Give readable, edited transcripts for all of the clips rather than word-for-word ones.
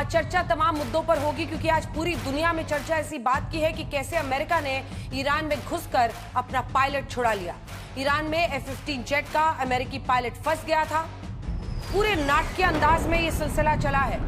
आज चर्चा तमाम मुद्दों पर होगी, क्योंकि आज पूरी दुनिया में चर्चा ऐसी बात की है कि कैसे अमेरिका ने ईरान में घुसकर अपना पायलट छुड़ा लिया। ईरान में F-15 जेट का अमेरिकी पायलट फंस गया था। पूरे नाटकीय अंदाज में यह सिलसिला चला है।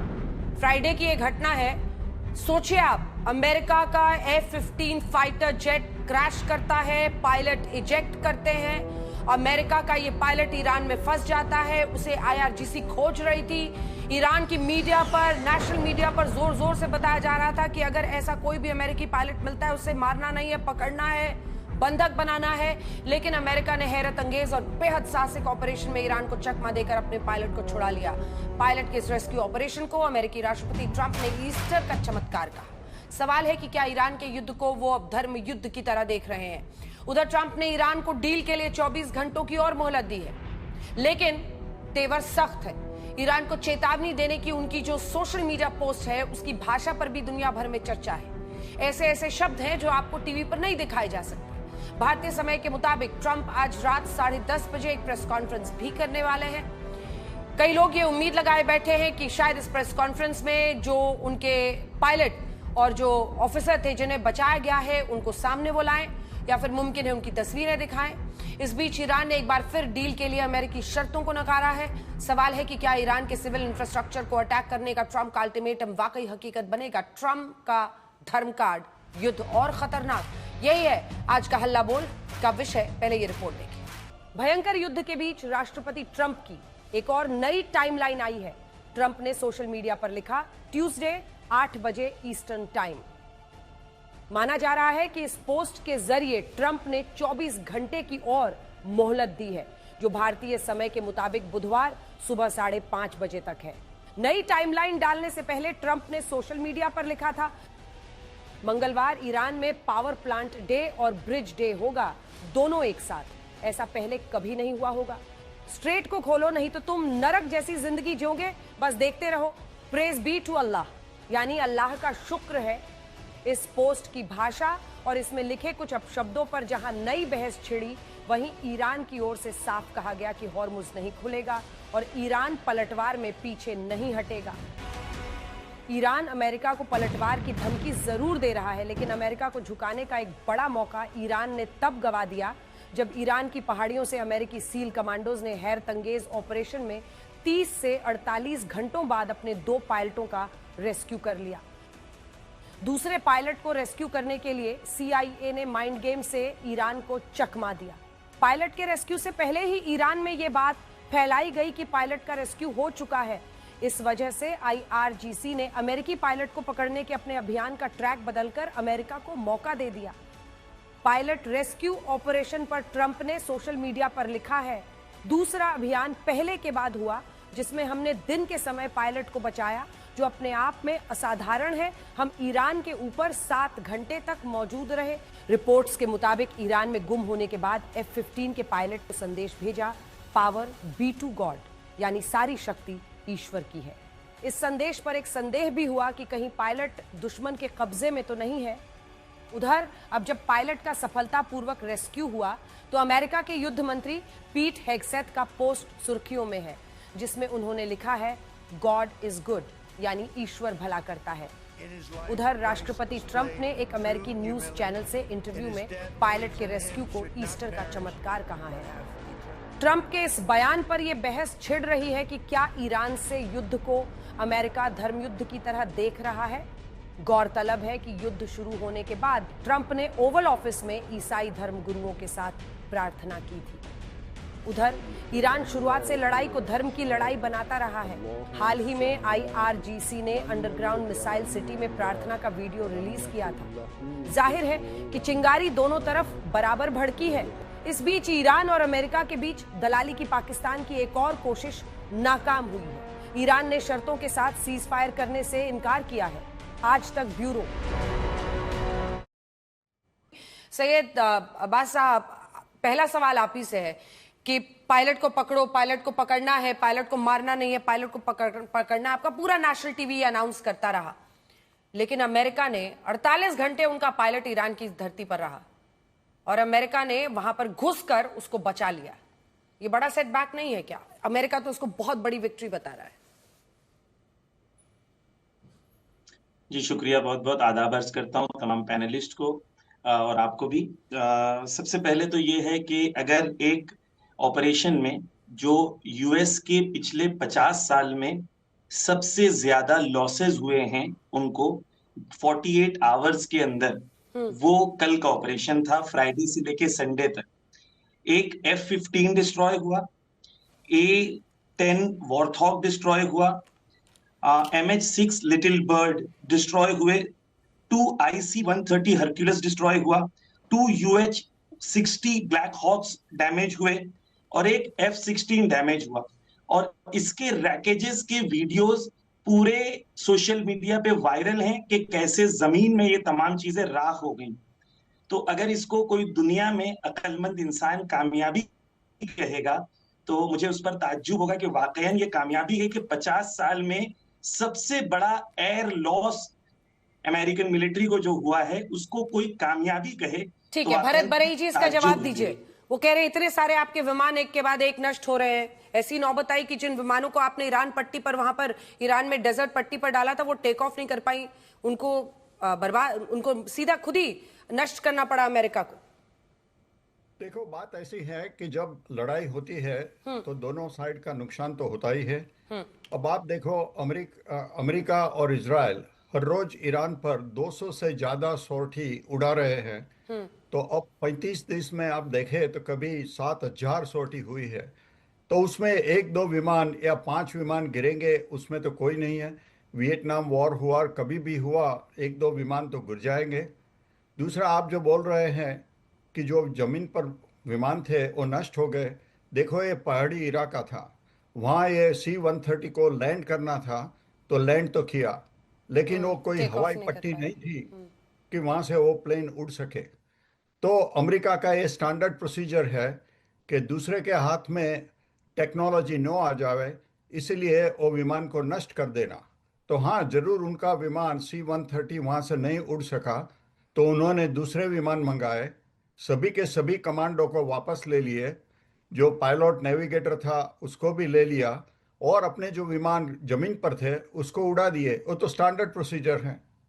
फ्राइडे की यह घटना है। सोचिए आप, अमेरिका का F-15 फाइटर जेट क्रैश करता है, पायलट इजेक्ट करते हैं, अमेरिका का ये पायलट ईरान में फंस जाता है। उसे IRGC खोज रही थी। ईरान की मीडिया पर, नेशनल मीडिया पर जोर जोर से बताया जा रहा था कि अगर ऐसा कोई भी अमेरिकी पायलट मिलता है उसे मारना नहीं है, पकड़ना है, बंधक बनाना है। लेकिन अमेरिका ने हैरत अंगेज और बेहद साहसिक ऑपरेशन में ईरान को चकमा देकर अपने पायलट को छुड़ा लिया। पायलट के इस रेस्क्यू ऑपरेशन को अमेरिकी राष्ट्रपति ट्रंप ने ईस्टर का चमत्कार कहा। सवाल है कि क्या ईरान के युद्ध को वो अब धर्म युद्ध की तरह देख रहे हैं। उधर ट्रंप ने ईरान को डील के लिए 24 घंटों की और मोहलत दी है, लेकिन तेवर सख्त है। ईरान को चेतावनी देने की उनकी जो सोशल मीडिया पोस्ट है, उसकी भाषा पर भी दुनिया भर में चर्चा है। ऐसे ऐसे शब्द हैं जो आपको टीवी पर नहीं दिखाए जा सकते। भारतीय समय के मुताबिक ट्रंप आज रात 10:30 बजे एक प्रेस कॉन्फ्रेंस भी करने वाले हैं। कई लोग ये उम्मीद लगाए बैठे हैं कि शायद इस प्रेस कॉन्फ्रेंस में जो उनके पायलट और जो ऑफिसर थे जिन्हें बचाया गया है उनको सामने बुलाएं, या फिर मुमकिन है उनकी तस्वीरें दिखाएं। इस बीच ईरान ने एक बार फिर डील के लिए अमेरिकी शर्तों को नकारा है। सवाल है कि क्या ईरान के सिविल इंफ्रास्ट्रक्चर को अटैक करने का ट्रंप का अल्टीमेटम वाकई हकीकत बनेगा। ट्रंप का धर्म कार्ड, युद्ध और खतरनाक, यही है आज का हल्ला बोल का विषय। पहले ये रिपोर्ट देखिए। भयंकर युद्ध के बीच राष्ट्रपति ट्रंप की एक और नई टाइमलाइन आई है। ट्रंप ने सोशल मीडिया पर लिखा, ट्यूसडे 8 बजे ईस्टर्न टाइम। माना जा रहा है कि इस पोस्ट के जरिए ट्रंप ने 24 घंटे की और मोहलत दी है, जो भारतीय समय के मुताबिक बुधवार सुबह 5:30 बजे तक है। नई टाइमलाइन डालने से पहले ट्रंप ने सोशल मीडिया पर लिखा था, मंगलवार ईरान में पावर प्लांट डे और ब्रिज डे होगा, दोनों एक साथ। ऐसा पहले कभी नहीं हुआ होगा। स्ट्रेट को खोलो, नहीं तो तुम नरक जैसी जिंदगी जियोगे। बस देखते रहो। प्रेज बी टू अल्लाह, यानी अल्लाह का शुक्र है। इस पोस्ट की भाषा और इसमें लिखे कुछ अपशब्दों पर जहां नई बहस छिड़ी, वहीं ईरान की ओर से साफ कहा गया कि हॉर्मुज नहीं खुलेगा और ईरान पलटवार में पीछे नहीं हटेगा। ईरान अमेरिका को पलटवार की धमकी जरूर दे रहा है, लेकिन अमेरिका को झुकाने का एक बड़ा मौका ईरान ने तब गवा दिया जब ईरान की पहाड़ियों से अमेरिकी सील कमांडोज ने हैरतअंगेज ऑपरेशन में 30 से 48 घंटों बाद अपने 2 पायलटों का रेस्क्यू कर लिया। दूसरे पायलट को रेस्क्यू करने के लिए CIA ने माइंड गेम से ईरान को चकमा दिया। पायलट के रेस्क्यू से पहले ही ईरान में यह बात फैलाई गई कि पायलट का रेस्क्यू हो चुका है। इस वजह से IRGC ने अमेरिकी पायलट को पकड़ने के अपने अभियान का ट्रैक बदलकर अमेरिका को मौका दे दिया। पायलट रेस्क्यू ऑपरेशन पर ट्रंप ने सोशल मीडिया पर लिखा है, दूसरा अभियान पहले के बाद हुआ जिसमें हमने दिन के समय पायलट को बचाया, जो अपने आप में असाधारण है। हम ईरान के ऊपर 7 घंटे तक मौजूद रहे। रिपोर्ट्स के मुताबिक ईरान में गुम होने के बाद F-15 के पायलट को संदेश भेजा, पावर बी टू गॉड, यानी सारी शक्ति ईश्वर की है। इस संदेश पर एक संदेह भी हुआ कि कहीं पायलट दुश्मन के कब्जे में तो नहीं है। उधर अब जब पायलट का सफलतापूर्वक रेस्क्यू हुआ तो अमेरिका के युद्ध मंत्री पीट हेगसेथ का पोस्ट सुर्खियों में है, जिसमें उन्होंने लिखा है, गॉड इज गुड, यानी ईश्वर भला करता है। उधर राष्ट्रपति ट्रंप ने एक अमेरिकी न्यूज चैनल से इंटरव्यू में पायलट के रेस्क्यू को ईस्टर का चमत्कार कहा है। ट्रंप के इस बयान पर यह बहस छिड़ रही है कि क्या ईरान से युद्ध को अमेरिका धर्मयुद्ध की तरह देख रहा है। गौरतलब है कि युद्ध शुरू होने के बाद ट्रंप ने ओवल ऑफिस में ईसाई धर्मगुरुओं के साथ प्रार्थना की थी। उधर ईरान शुरुआत से लड़ाई को धर्म की लड़ाई बनाता रहा है। हाल ही में IRGC ने अंडरग्राउंड मिसाइल सिटी में प्रार्थना का वीडियो रिलीज किया था। जाहिर है कि चिंगारी दोनों तरफ बराबर भड़की है। इस बीच ईरान और अमेरिका के बीच दलाली की पाकिस्तान की एक और कोशिश नाकाम हुई है। ईरान ने शर्तों के साथ सीज फायर करने से इनकार किया है। आज तक ब्यूरो। सैयद अब्बास साहब, पहला सवाल आप ही से है कि पायलट को पकड़ो, पायलट को पकड़ना है, पायलट को मारना नहीं है, पायलट को पकड़ना। आपका पूरा नेशनल टीवी अनाउंस करता रहा, लेकिन अमेरिका ने 48 घंटे उनका पायलट ईरान की धरती पर रहा और अमेरिका ने वहां पर घुसकर उसको बचा लिया। ये बड़ा सेटबैक नहीं है क्या? अमेरिका तो उसको बहुत बड़ी विक्ट्री बता रहा है। जी शुक्रिया, बहुत बहुत आदाब अर्ज करता हूँ तमाम पैनलिस्ट को और आपको भी। सबसे पहले तो ये है कि अगर एक ऑपरेशन में जो यूएस के पिछले 50 साल में सबसे ज्यादा लॉसेस हुए हैं उनको 48 आवर्स के अंदर, वो कल का ऑपरेशन था, फ्राइडे से लेके संडे तक। एक F-15 डिस्ट्रॉय हुआ, A-10 वॉर्थॉग डिस्ट्रॉय हुआ, MH-6 लिटिल बर्ड डिस्ट्रॉय हुए, 2 IC-130 हरक्यूलस डिस्ट्रॉय हुआ, 2 UH-60 ब्लैक हॉक्स डैमेज हुए और एक F-16 डैमेज हुआ। और इसके रैकेजेस के वीडियोस पूरे सोशल मीडिया पे वायरल हैं कि कैसे जमीन में ये तमाम चीजें राख हो गई। तो अगर इसको कोई दुनिया में अक्लमंद इंसान कामयाबी कहेगा तो मुझे उस पर ताज्जुब होगा कि वाकईन ये कामयाबी है कि 50 साल में सबसे बड़ा एयर लॉस अमेरिकन मिलिट्री को जो हुआ है उसको कोई कामयाबी कहे ठीक तो है, भरत वाकईन बरई जी इसका ताज्जुब जवाब होगी। दीजिए। वो कह रहे हैं इतने सारे आपके विमान एक के बाद एक नष्ट हो रहे हैं। ऐसी नौबत आई कि जिन विमानों को आपने ईरान पट्टी पर, वहां पर ईरान में डेजर्ट पट्टी पर डाला था, वो टेक ऑफ नहीं कर पाई, उनको बर्बाद, उनको सीधा खुद ही नष्ट करना पड़ा अमेरिका को। देखो, बात ऐसी है कि जब लड़ाई होती है तो दोनों साइड का नुकसान तो होता ही है। अब आप देखो, अमेरिका और इजराइल हर रोज ईरान पर 200 से ज्यादा सॉर्टी उड़ा रहे हैं। तो अब 35 देश में आप देखें तो कभी 7,000 सॉर्टी हुई है। तो उसमें एक दो विमान या 5 विमान गिरेंगे, उसमें तो कोई नहीं है। वियतनाम वॉर हुआ, कभी भी हुआ, एक दो विमान तो गिर जाएंगे। दूसरा, आप जो बोल रहे हैं कि जो जमीन पर विमान थे वो नष्ट हो गए, देखो ये पहाड़ी इलाका था, वहाँ ये C-130 को लैंड करना था तो लैंड तो किया, लेकिन वो कोई टेक ऑफ हवाई नहीं कर पट्टी पाए। नहीं थी कि वहाँ से वो प्लेन उड़ सके। तो अमेरिका का ये स्टैंडर्ड प्रोसीजर है कि दूसरे के हाथ में टेक्नोलॉजी न आ जाए, इसीलिए वो विमान को नष्ट कर देना। तो हाँ, जरूर उनका विमान C-130 वहाँ से नहीं उड़ सका, तो उन्होंने दूसरे विमान मंगाए, सभी के सभी कमांडो को वापस ले लिए, जो पायलट नेविगेटर था उसको भी ले लिया, और अपने जो विमान जमीन पर थे उसको उड़ा दिए। वो तो स्टैंडर्ड प्रोसीजर है।